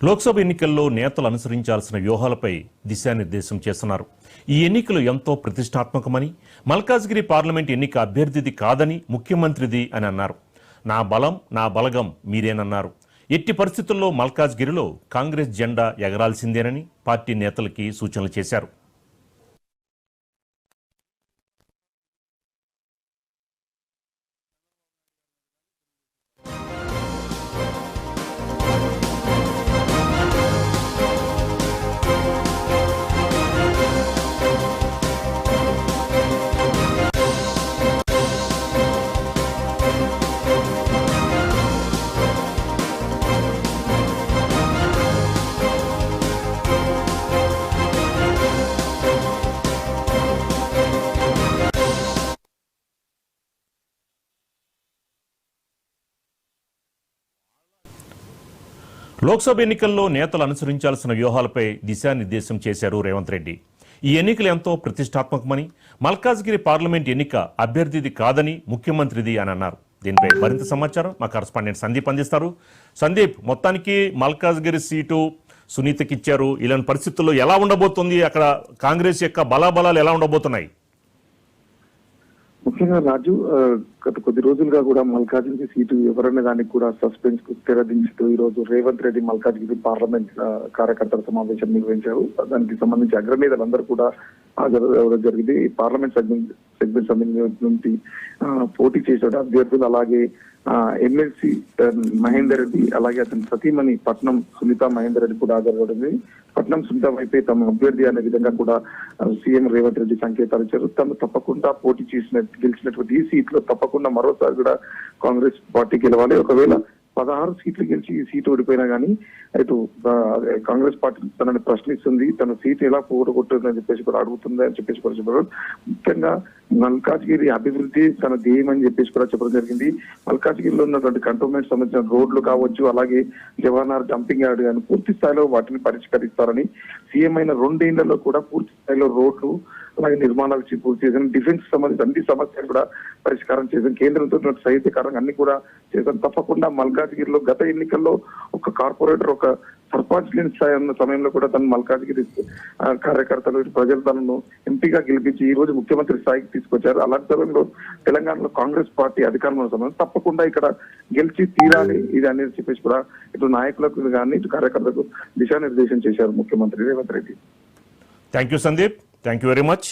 లోక్సభ ఎన్నికల్లో నేతలు అనుసరించాల్సిన వ్యూహాలపై దిశానిర్దేశం చేస్తున్నారు. ఈ ఎన్నికలు ఎంతో ప్రతిష్టాత్మకమని, మల్కాజ్గిరి పార్లమెంట్ ఎన్నిక అభ్యర్థిది కాదని ముఖ్యమంత్రిది అని అన్నారు. నా బలం నా బలగం మీరేనన్నారు. ఎట్టి పరిస్థితుల్లో మల్కాజ్గిరిలో కాంగ్రెస్ జెండా ఎగరాల్సిందేనని పార్టీ నేతలకి సూచనలు చేశారు. లోక్సభ ఎన్నికల్లో నేతలు అనుసరించాల్సిన వ్యూహాలపై దిశానిర్దేశం చేశారు రేవంత్ రెడ్డి. ఈ ఎన్నికలు ఎంతో ప్రతిష్టాత్మకమని, మల్కాజ్గిరి పార్లమెంట్ ఎన్నిక అభ్యర్థిది కాదని ముఖ్యమంత్రిది అని అన్నారు. దీనిపై మరింత సమాచారం మా కరస్పాండెంట్ సందీప్ అందిస్తారు. సందీప్, మొత్తానికి మల్కాజ్గిరి సీటు సునీతకిచ్చారు. ఇలాంటి పరిస్థితుల్లో ఎలా ఉండబోతుంది, అక్కడ కాంగ్రెస్ యొక్క బలాబలాలు ఎలా ఉండబోతున్నాయి? ముఖ్యంగా రాజు, గత కొద్ది రోజులుగా కూడా మల్కాజ్గిరి సీటు ఎవరనే దానికి కూడా సస్పెన్స్ కు తెరదించుతూ ఈ రోజు రేవంత్ రెడ్డి మల్కాజ్గిరి పార్లమెంట్ కార్యకర్తల సమావేశం నిర్వహించారు. దానికి సంబంధించి అగ్రనేతలందరూ కూడా హాజరవడం జరిగింది. పార్లమెంట్ సెగ్మెంట్ నుంచి పోటీ చేసే అభ్యర్థులు, అలాగే ఎమ్మెల్సీ మహేందర్ రెడ్డి, అలాగే అతని సతీమణి పట్నం సునీత మహేందర్ రెడ్డి కూడా హాజరవడింది. పట్నం సునీత వైపే తమ అభ్యర్థి అనే విధంగా కూడా సీఎం రేవంత్ రెడ్డి సంకేతాలు ఇచ్చారు. తను తప్పకుండా పోటీ గెలిచినటువంటి ఈ సీట్ లో తప్పకుండా మరోసారి కూడా కాంగ్రెస్ పార్టీ గెలవాలి. ఒకవేళ 16 సీట్లు గెలిచి ఈ సీటు ఓడిపోయినా కానీ ఇటు కాంగ్రెస్ పార్టీ తనని ప్రశ్నిస్తుంది, తన సీట్ ఎలా పోగొట్టుకుంటుందని చెప్పేసి కూడా అడుగుతుంది అని చెప్పేసి కూడా చెప్పారు. ముఖ్యంగా మల్కాజ్గిరి అభివృద్ధి తన ధ్యేయం అని చెప్పేసి కూడా చెప్పడం జరిగింది. మల్కాజ్గిరిలో ఉన్నటువంటి కంటోన్మెంట్ సంబంధించిన రోడ్లు కావచ్చు, అలాగే జవానార్ డంపింగ్ యార్డ్ కానీ పూర్తి స్థాయిలో వాటిని పరిష్కరిస్తారని, సీఎం అయిన 2 ఏళ్లలో కూడా పూర్తి స్థాయిలో రోడ్లు అలాగే నిర్మాణాలు పూర్తి చేశాను. డిఫెన్స్ సంబంధించి అన్ని సమస్యలు కూడా పరిష్కారం చేశాను. కేంద్రంతో సాహిత్యకారంగా అన్ని కూడా చేశాను. తప్పకుండా మల్కాజ్గిరిలో గత ఎన్నికల్లో ఒక కార్పొరేటర్, ఒక సర్పంచ్ లేని సమయంలో కూడా తను మల్కాజ్గిరి కార్యకర్తలు, ప్రజలు తనను ఎంపీగా గెలిపించి ఈ రోజు ముఖ్యమంత్రి స్థాయికి తీసుకొచ్చారు. అలాంటి సమయంలో తెలంగాణలో కాంగ్రెస్ పార్టీ అధికారంలో సమయం తప్పకుండా ఇక్కడ గెలిచి తీరాలి ఇది అనేది చెప్పేసి కూడా ఇటు నాయకులకు కానీ ఇటు కార్యకర్తలకు దిశానిర్దేశం చేశారు ముఖ్యమంత్రి Revanth Reddy. Thank you Sandeep, thank you very much.